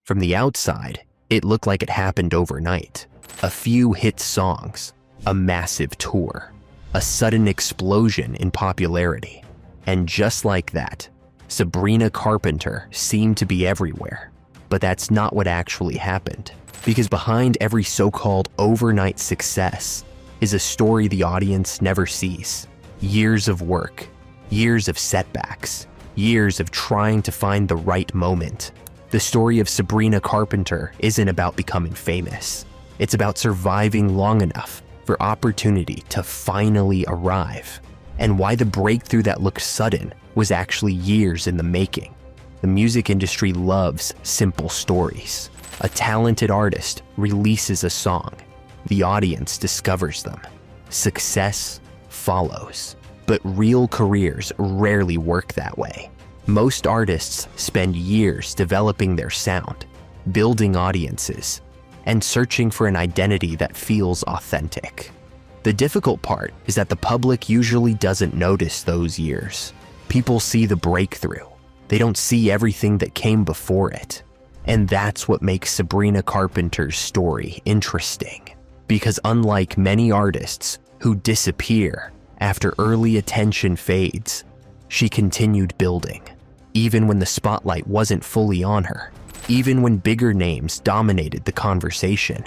From the outside, it looked like it happened overnight. A few hit songs, a massive tour, a sudden explosion in popularity. And just like that, Sabrina Carpenter seemed to be everywhere. But that's not what actually happened. Because behind every so-called overnight success is a story the audience never sees. Years of work, years of setbacks, years of trying to find the right moment. The story of Sabrina Carpenter isn't about becoming famous. It's about surviving long enough for opportunity to finally arrive, and why the breakthrough that looked sudden was actually years in the making. The music industry loves simple stories. A talented artist releases a song. The audience discovers them. Success follows. But real careers rarely work that way. Most artists spend years developing their sound, building audiences, and searching for an identity that feels authentic. The difficult part is that the public usually doesn't notice those years. People see the breakthrough. They don't see everything that came before it. And that's what makes Sabrina Carpenter's story interesting. Because unlike many artists who disappear after early attention fades, she continued building, even when the spotlight wasn't fully on her, even when bigger names dominated the conversation,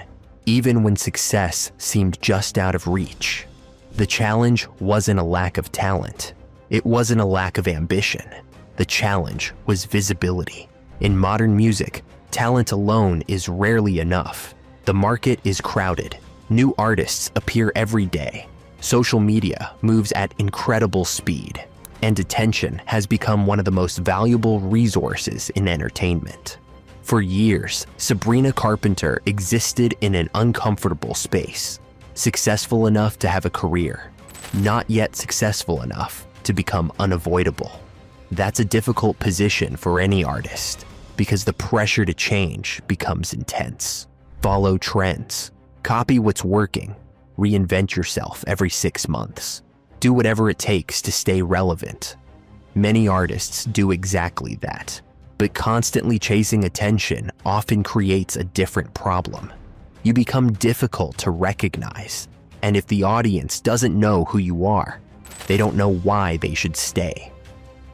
even when success seemed just out of reach. The challenge wasn't a lack of talent. It wasn't a lack of ambition. The challenge was visibility. In modern music, talent alone is rarely enough. The market is crowded. New artists appear every day. Social media moves at incredible speed, and attention has become one of the most valuable resources in entertainment. For years, Sabrina Carpenter existed in an uncomfortable space, successful enough to have a career, not yet successful enough to become unavoidable. That's a difficult position for any artist, because the pressure to change becomes intense. Follow trends, copy what's working, reinvent yourself every 6 months. Do whatever it takes to stay relevant. Many artists do exactly that, but constantly chasing attention often creates a different problem. You become difficult to recognize, and if the audience doesn't know who you are, they don't know why they should stay.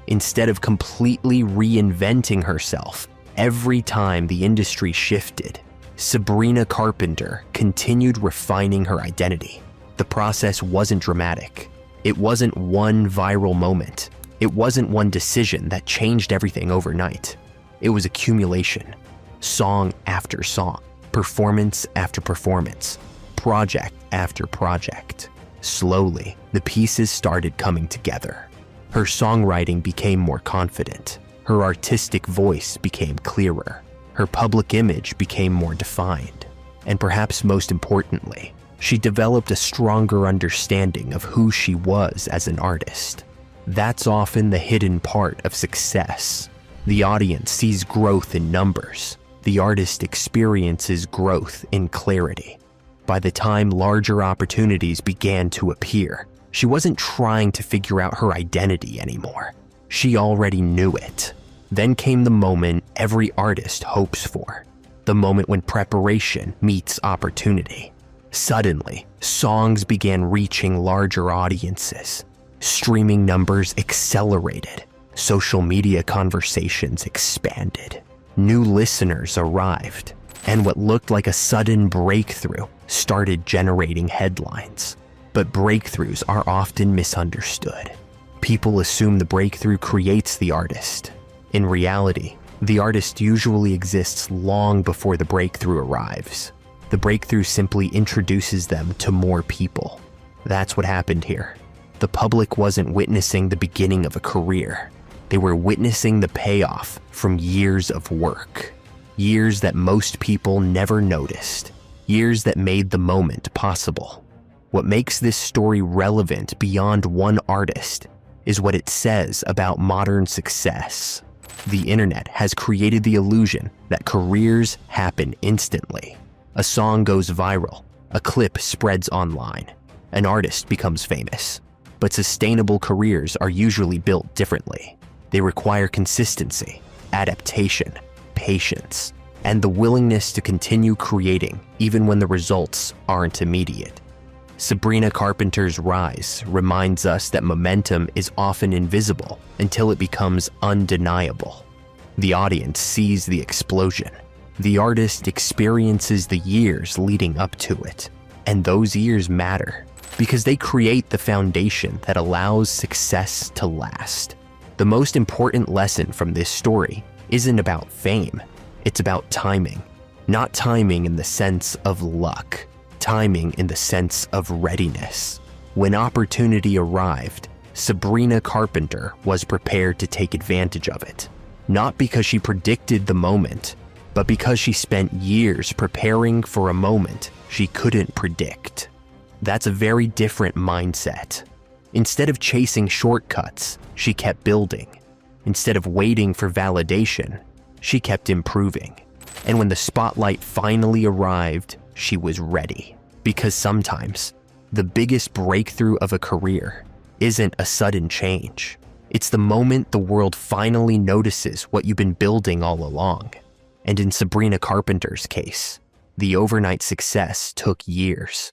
Instead of completely reinventing herself every time the industry shifted, Sabrina Carpenter continued refining her identity. The process wasn't dramatic. It wasn't one viral moment. It wasn't one decision that changed everything overnight. It was accumulation, song after song, performance after performance, project after project. Slowly, the pieces started coming together. Her songwriting became more confident. Her artistic voice became clearer. Her public image became more defined. And perhaps most importantly, she developed a stronger understanding of who she was as an artist. That's often the hidden part of success. The audience sees growth in numbers. The artist experiences growth in clarity. By the time larger opportunities began to appear, she wasn't trying to figure out her identity anymore. She already knew it. Then came the moment every artist hopes for, the moment when preparation meets opportunity. Suddenly, songs began reaching larger audiences. Streaming numbers accelerated. Social media conversations expanded. New listeners arrived, and what looked like a sudden breakthrough started generating headlines. But breakthroughs are often misunderstood. People assume the breakthrough creates the artist. In reality, the artist usually exists long before the breakthrough arrives. The breakthrough simply introduces them to more people. That's what happened here. The public wasn't witnessing the beginning of a career. They were witnessing the payoff from years of work. Years that most people never noticed. Years that made the moment possible. What makes this story relevant beyond one artist is what it says about modern success. The internet has created the illusion that careers happen instantly. A song goes viral, a clip spreads online, an artist becomes famous. But sustainable careers are usually built differently. They require consistency, adaptation, patience, and the willingness to continue creating even when the results aren't immediate. Sabrina Carpenter's rise reminds us that momentum is often invisible until it becomes undeniable. The audience sees the explosion. The artist experiences the years leading up to it, and those years matter because they create the foundation that allows success to last. The most important lesson from this story isn't about fame, it's about timing. Not timing in the sense of luck, timing in the sense of readiness. When opportunity arrived, Sabrina Carpenter was prepared to take advantage of it, not because she predicted the moment, but because she spent years preparing for a moment she couldn't predict. That's a very different mindset. Instead of chasing shortcuts, she kept building. Instead of waiting for validation, she kept improving. And when the spotlight finally arrived, she was ready. Because sometimes, the biggest breakthrough of a career isn't a sudden change. It's the moment the world finally notices what you've been building all along. And in Sabrina Carpenter's case, the overnight success took years.